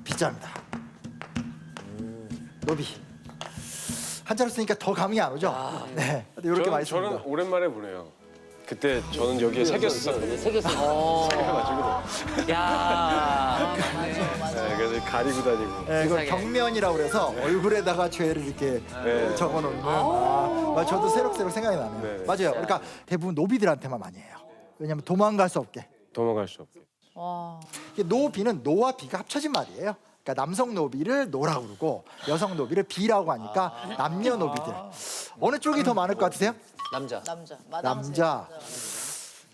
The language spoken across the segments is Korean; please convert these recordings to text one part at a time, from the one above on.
노비자입니다. 노비. 한자로 쓰니까 더 감이 안 오죠? 네. 이렇게 많이 씁니다. 저는 오랜만에 보네요. 그때 저는 여기에 새겼었거든요. 새겼어. 야. 네, 그래서 가리고 다니고. 네, 이거 경면이라고 그래서 얼굴에다가 죄를 이렇게 적어놓는. 저도 새록새록 생각이 나네요. 네. 맞아요. 그러니까 대부분 노비들한테만 많이 해요. 왜냐하면 도망갈 수 없게. 도망갈 수 없게. 이게 노비는 노와 비가 합쳐진 말이에요. 그러니까 남성 노비를 노라고 그러고 여성 노비를 비라고 하니까 남녀 노비들. 어느 쪽이 더 많을 것 같으세요? 남자. 남자.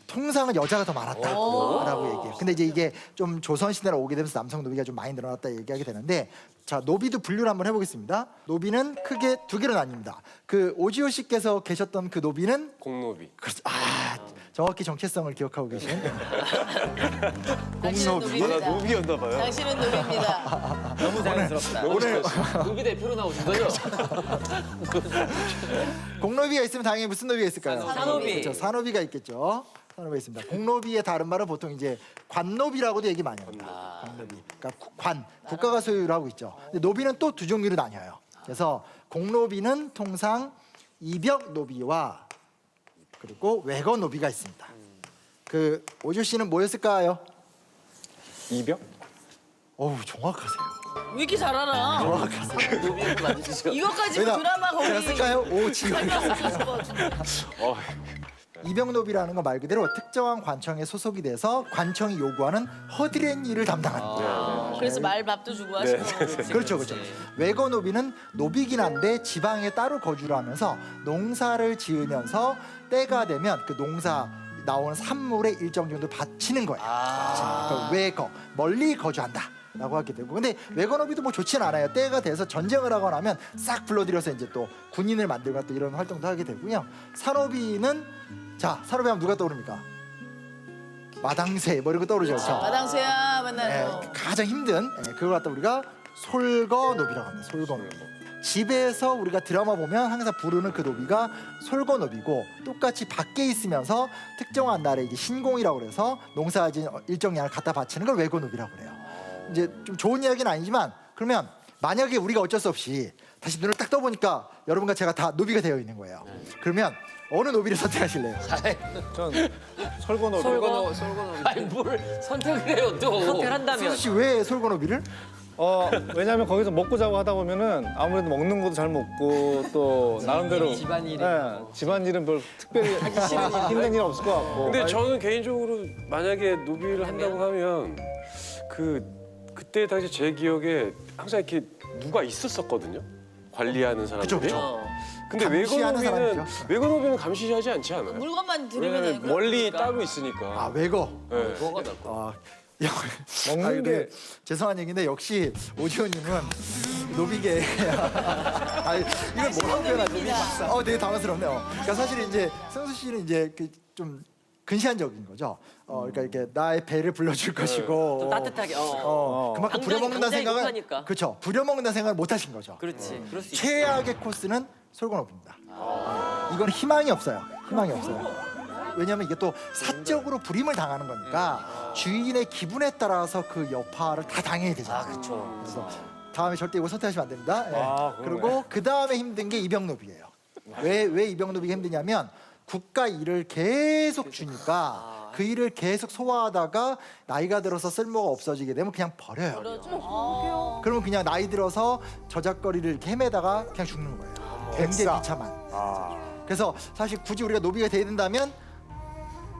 통상은 여자가 더 많았다라고 얘기해요. 근데 이제 이게 좀 조선 시대로 오게 되면서 남성 노비가 좀 많이 늘어났다 얘기하게 되는데, 자, 노비도 분류를 한번 해보겠습니다. 노비는 크게 두 개로 나뉩니다. 그 오지호 씨께서 계셨던 그 노비는 공노비. 그렇죠. 정확히 정체성을 기억하고 계신 당신은 공노비. 노비입니다. 노비였나 봐요. 당신은 노비입니다. 너무 자연스럽다. 오늘 노비 대표로 나오신 거죠? 공노비가 있으면 당연히 무슨 노비가 있을까요? 산노비. 그렇죠. 산노비가 있겠죠. 산노비가 있습니다. 공노비의 다른 말은 보통 이제 관노비라고도 얘기 많이 합니다. 관노비. 그러니까 관, 국가가 소유를 하고 있죠. 근데 노비는 또 두 종류로 나뉘어요. 그래서 공노비는 통상 이벽 노비와 그리고 외거 노비가 있습니다. 그 오주 씨는 뭐였을까요? 이병? 어우, 정확하세요. 왜 이렇게 잘 알아? 정확하세요. 노비를 맞으시죠? 이것까지 왜냐- 드라마 거기 제가 쓸까요? 오, 지금. 있을 것 같은데. 이병노비라는 건 말 그대로 특정한 관청에 소속이 돼서 관청이 요구하는 허드렛 일을 담당하는 거예요. 그래서 말밥도 주고 하시고. 그렇죠, 그렇죠. 외거노비는 노비긴 한데 지방에 따로 거주를 하면서 농사를 지으면서 때가 되면 그 농사 나오는 산물의 일정 정도 바치는 거예요. 그러니까 외거, 멀리 거주한다. 라고 하게 되고, 근데 외거노비도 뭐 좋진 않아요. 때가 돼서 전쟁을 하거나 하면 싹 불러들여서 이제 또 군인을 만들고 또 이런 활동도 하게 되고요. 산노비는, 자, 산노비 하면 누가 떠오릅니까? 마당새 뭐 이런 거 떠오르죠. 그렇죠? 마당새야 맨날. 가장 힘든 그걸 갖다 우리가 솔거노비라고 합니다. 솔거노비. 집에서 우리가 드라마 보면 항상 부르는 그 노비가 솔거노비고, 똑같이 밖에 있으면서 특정한 날에 이제 신공이라고 그래서 농사진 일정 양을 갖다 바치는 걸 외거노비라고 그래요. 이제 좀 좋은 이야기는 아니지만, 그러면 만약에 우리가 어쩔 수 없이 다시 눈을 딱 떠보니까 여러분과 제가 다 노비가 되어 있는 거예요. 그러면 어느 노비를 선택하실래요? 전 설거노비. 솔고노비. 아니 뭘 선택을 해요 또. 선택을 한다면. 승수 씨 왜 솔거노비를? 왜냐하면 거기서 먹고 자고 하다 보면은 아무래도 먹는 것도 잘 먹고 또 나름대로 집안일이. 집안일은 별 특별히 하기 싫은 힘든 일 없을 것 같고. 근데 저는 개인적으로 만약에 노비를 한다고 하면 그때 당시 제 기억에 항상 이렇게 누가 있었었거든요. 관리하는 사람들이. 그쵸. 근데 감시하는 외거노비는 사람이죠. 감시하지 않지 않아요? 물건만 들으면 왜냐면 되니까. 멀리 따로 있으니까. 외거. 네. 뭐가 낫고. 먹는 근데 게 죄송한 얘기인데 역시 오지호님은 노비계. 이건 뭐라고 표현하지? 되게 당황스럽네요. 그러니까 사실 이제 승수 씨는 이제 좀 근시안적인 거죠. 그러니까 이렇게 나의 배를 불러줄 것이고. 좀 따뜻하게. 그만큼 당장이- 부려먹는다는 당장이 생각은 못하니까. 그렇죠. 부려먹는다는 생각을 못 하신 거죠. 그렇지. 그럴 수 있어. 최악의 코스는 솔거노비입니다. 이건 희망이 없어요. 희망이 없어요. 왜냐하면 이게 또 사적으로 불임을 당하는 거니까 주인의 기분에 따라서 그 여파를 다 당해야 되잖아요. 그렇죠. 그래서 다음에 절대 이거 선택하시면 안 됩니다. 예. 그러네. 그리고 그 다음에 힘든 게 이병노비예요. 왜 이병노비가 힘드냐면 국가 일을 계속 주니까 그 일을 계속 소화하다가 나이가 들어서 쓸모가 없어지게 되면 그냥 버려요. 그러면 그냥 나이 들어서 저작거리를 이렇게 헤매다가 그냥 죽는 거예요. 굉장히 비참한. 그래서 사실 굳이 우리가 노비가 돼야 된다면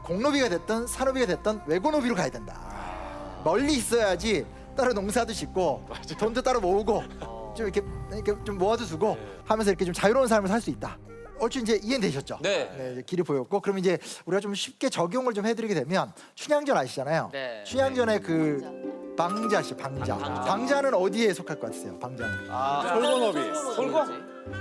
공노비가 됐든 산노비가 됐든 외고노비로 가야 된다. 멀리 있어야지 따로 농사도 짓고 돈도 따로 모으고 좀 이렇게 좀 모아도 두고 하면서 이렇게 좀 자유로운 삶을 살 수 있다. 얼추 이제 이해되셨죠? 네. 이제 길이 보였고, 그럼 이제 우리가 좀 쉽게 적용을 좀 해드리게 되면 춘향전 아시잖아요. 네. 춘향전에 그 방자씨, 방자. 방자는 어디에 속할 것 같으세요? 방자는? 설거노비. 솔고?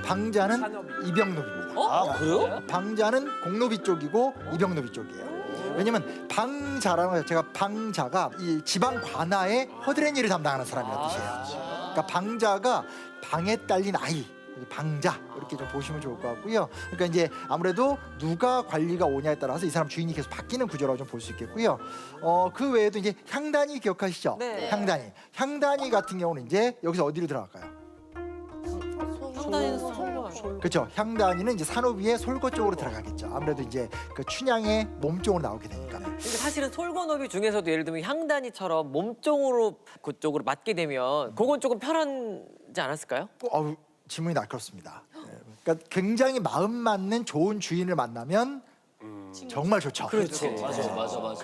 방자는 이병노비입니다. 아 그래요? 방자는 공노비 쪽이고 이병노비 쪽이에요. 왜냐면 방자라는 거 제가 방자가 이 지방 관아의 허드렛 일을 담당하는 사람이라는 뜻이에요. 그러니까 방자가 방에 딸린 아이, 방자 이렇게 좀 보시면 좋을 것 같고요. 그러니까 이제 아무래도 누가 관리가 오냐에 따라서 이 사람 주인이 계속 바뀌는 구조라고 좀 볼 수 있겠고요. 그 외에도 이제 향단이 기억하시죠? 네. 향단이 같은 경우는 이제 여기서 어디로 들어갈까요? 상당히 솔로. 그렇죠. 향단이는 이제 산호비의 솔고 쪽으로 들어가겠죠. 아무래도 이제 그 춘향의 몸 쪽으로 나오게 되니까. 근데 사실은 솔고노비 중에서도 예를 들면 향단이처럼 몸종으로 그쪽으로 맞게 되면 그건 조금 편하지 않았을까요? 질문이 날카롭습니다. 그러니까 굉장히 마음 맞는 좋은 주인을 만나면 정말 좋죠. 그렇지. 맞아.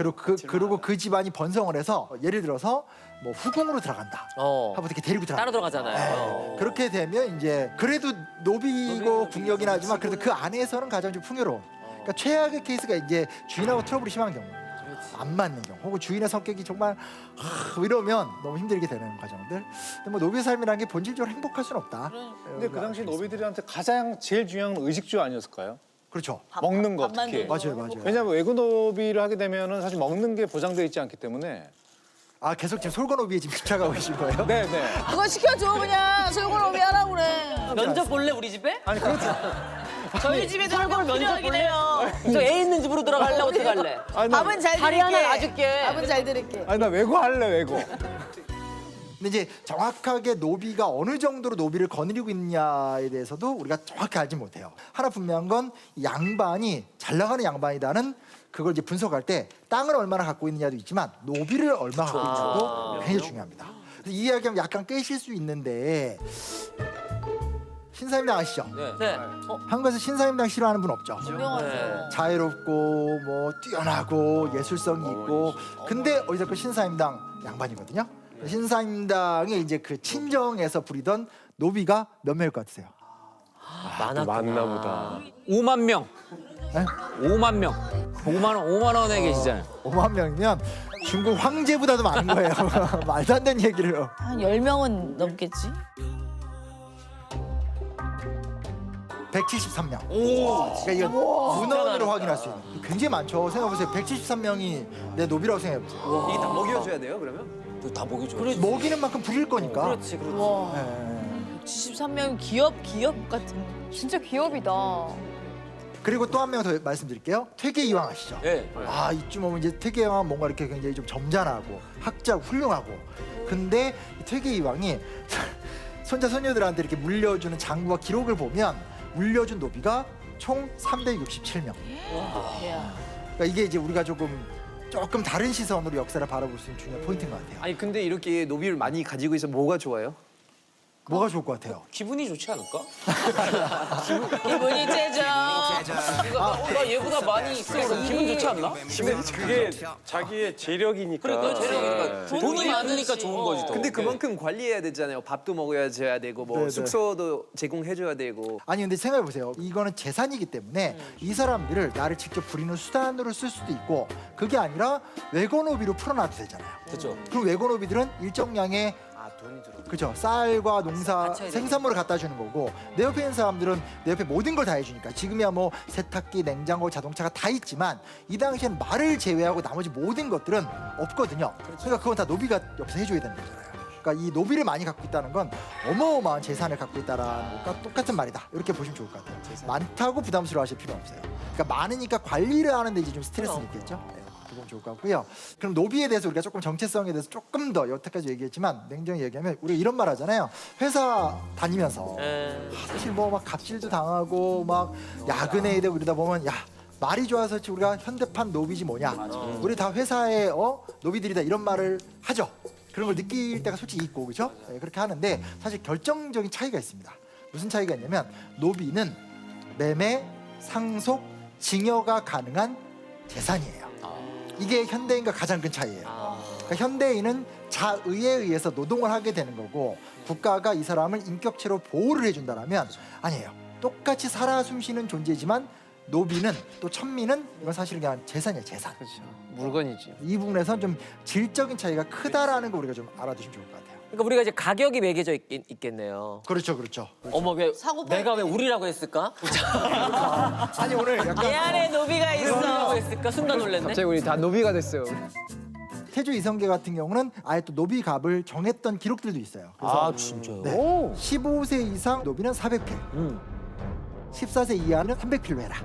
그리고 그 집안이 번성을 해서 예를 들어서 뭐 후궁으로 들어간다. 하고 이렇게 데리고 따로 들어간다. 들어가잖아요. 그렇게 되면 이제 그래도 노비고 궁녀긴 하지만 그래도 그 안에서는 가장 좀 풍요로운. 그러니까 최악의 케이스가 이제 주인하고 트러블이 심한 경우, 안 맞는 경우, 혹은 주인의 성격이 정말 이러면 너무 힘들게 되는 과정들. 근데 뭐 노비의 삶이라는 게 본질적으로 행복할 수는 없다. 근데 그 당시 노비들한테 가장 제일 중요한 건 의식주 아니었을까요? 그렇죠. 먹는 거 밥만 특히. 들고. 맞아요. 왜냐하면 외국 노비를 하게 되면은 사실 먹는 게 보장돼 있지 않기 때문에. 계속 지금 솔고노비에 지금 집착하고 계신 거예요? 네. 그거 시켜줘 그냥 솔고노비 하라고 그래. 면접 볼래 우리 집에? 아니 그렇죠. 저희 집에 솔고를 면접 면접 필요하긴 볼래? 해요. 저 애 있는 집으로 들어갈래? 어떻게 갈래? 아니 나, 밥은 잘 다리 하나 드릴게. 놔줄게. 밥은 잘 드릴게. 아니 나 외고 할래 외고. 근데 이제 정확하게 노비가 어느 정도로 노비를 거느리고 있냐에 대해서도 우리가 정확히 알지 못해요. 하나 분명한 건 양반이 잘 나가는 양반이다는 그걸 이제 분석할 때 땅을 얼마나 갖고 있느냐도 있지만 노비를 얼마나 갖고 있느냐도 굉장히 중요합니다. 그래서 이 이야기하면 약간 깨실 수 있는데 신사임당 아시죠? 네. 한국에서 신사임당 싫어하는 분 없죠? 유명하죠. 자유롭고 뭐 뛰어나고 예술성이 있고 근데 어디서 그 신사임당 양반이거든요. 신사임당의 이제 그 친정에서 부리던 노비가 몇 명일 것 같으세요? 많나 보다. 5만 명. 네? 5만 명. 5만 원에 계시잖아요. 5만 명이면 중국 황제보다도 많은 거예요. 말도 안 되는 얘기를. 한 10명은 넘겠지? 173명. 그러니까 이거 문헌으로 확인할 수 있는. 굉장히 많죠. 생각해보세요. 173명이 내 노비라고 생각해보세요. 이게 다 먹여줘야 돼요, 그러면? 다 보기 좋아. 먹이는 만큼 부릴 거니까. 그렇지. 와. 예. 73명 기업 같은. 진짜 기업이다. 그리고 또 한 명 더 말씀드릴게요. 퇴계이왕 아시죠? 네. 이쯤 오면 이제 퇴계이왕은 뭔가 이렇게 굉장히 좀 점잖하고 학자고 훌륭하고. 근데 이 퇴계이왕이 손자 손녀들한테 이렇게 물려주는 장부와 기록을 보면 물려준 노비가 총 367명. 그러니까 이게 이제 우리가 조금 다른 시선으로 역사를 바라볼 수 있는 중요한 포인트인 것 같아요. 아니 근데 이렇게 노비를 많이 가지고 있어 뭐가 좋아요? 뭐가 좋을 것 같아요? 기분이 좋지 않을까? 기분이 째져. 나 얘보다 많이 있어. 그럼 기분 좋지 않나? 근데 그게 자기의 재력이니까. 그러니까 재력이니까 돈이 돈이 많으니까 많으니까 좋은 거지 더. 근데 그만큼 관리해야 되잖아요. 밥도 먹여줘야 되고 뭐 네네. 숙소도 제공해줘야 되고. 아니 근데 생각해 보세요. 이거는 재산이기 때문에 이 사람들을 나를 직접 부리는 수단으로 쓸 수도 있고 그게 아니라 외거노비로 풀어놔도 되잖아요. 그렇죠. 그럼 외거노비들은 일정량의 돈이 들어. 그죠 쌀과 농사 받쳐야 생산물을 갖다 주는 거고 내 옆에 있는 사람들은 내 옆에 모든 걸 다 해주니까 지금이야 뭐 세탁기, 냉장고, 자동차가 다 있지만 이 당시엔 말을 제외하고 나머지 모든 것들은 없거든요. 그러니까 그건 다 노비가 옆에서 해줘야 되는 거잖아요. 그러니까 이 노비를 많이 갖고 있다는 건 어마어마한 재산을 갖고 있다라는 것과 똑같은 말이다. 이렇게 보시면 좋을 것 같아요. 많다고 부담스러워하실 필요는 없어요. 그러니까 많으니까 관리를 하는데 이제 좀 스트레스는 있겠죠. 네, 그건 좋을 것 같고요. 그럼 노비에 대해서 우리가 조금 정체성에 대해서 조금 더 여태까지 얘기했지만 냉정히 얘기하면 우리가 이런 말 하잖아요. 회사 다니면서 사실 뭐 막 갑질도 당하고 막 야근해야 되고 이러다 보면 야 말이 좋아서 우리가 현대판 노비지 뭐냐. 우리 다 회사의 노비들이다 이런 말을 하죠. 그런 걸 느낄 때가 솔직히 있고 그렇죠? 네, 그렇게 하는데 사실 결정적인 차이가 있습니다. 무슨 차이가 있냐면 노비는 매매, 상속, 증여가 가능한 재산이에요. 이게 현대인과 가장 큰 차이예요. 그러니까 현대인은 자의에 의해서 노동을 하게 되는 거고 국가가 이 사람을 인격체로 보호를 해준다면 아니에요. 똑같이 살아 숨쉬는 존재지만 노비는 또 천민은 이건 사실 그냥 재산이에요. 재산. 물건이지. 이 부분에서 좀 질적인 차이가 크다라는 거 우리가 좀 알아두시면 좋을 것 같아요. 그러니까 우리가 이제 가격이 매겨져 있겠네요. 그렇죠, 그렇죠. 어머 왜 사고 내가 왜 우리라고 했을까? 아니 오늘 약간 내 안에 노비가 우리라고 있어. 했을까? 순간 놀랐네. 갑자기 우리 다 노비가 됐어요. 태조 이성계 같은 경우는 아예 또 노비 값을 정했던 기록들도 있어요. 그래서 진짜요? 네. 15세 이상 노비는 400필, 14세 이하는 300필로 해라.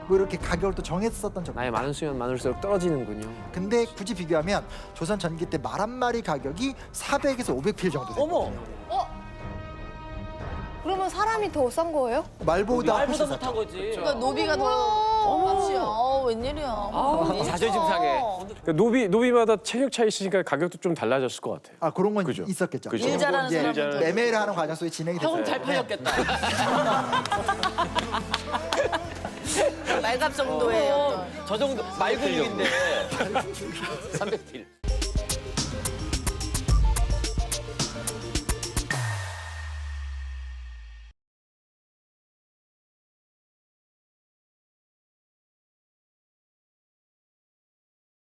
뭐 이렇게 가격을 또 정했었던 적. 나이 많을수록 많을수록 떨어지는군요. 근데 굳이 비교하면 조선 전기 때 말 한 마리 가격이 400에서 500필 정도 돼요. 어머, 그러면 사람이 더 싼 거예요? 말보다 말보다 훨씬 못한 쌌죠. 거지. 그러니까 노비가 더 값이야. 웬일이야. 아, 자존심 상해. 그러니까 노비마다 체격 차이 있으니까 가격도 좀 달라졌을 것 같아요. 아 그런 건 그죠. 있었겠죠. 그죠. 일 잘하는 이제 사람은 매매를 하는 과정 속에 진행이 됐어요. 형은 잘 팔렸겠다. 말값 정도의 어떤. 저 정도 말근육인데. 300필.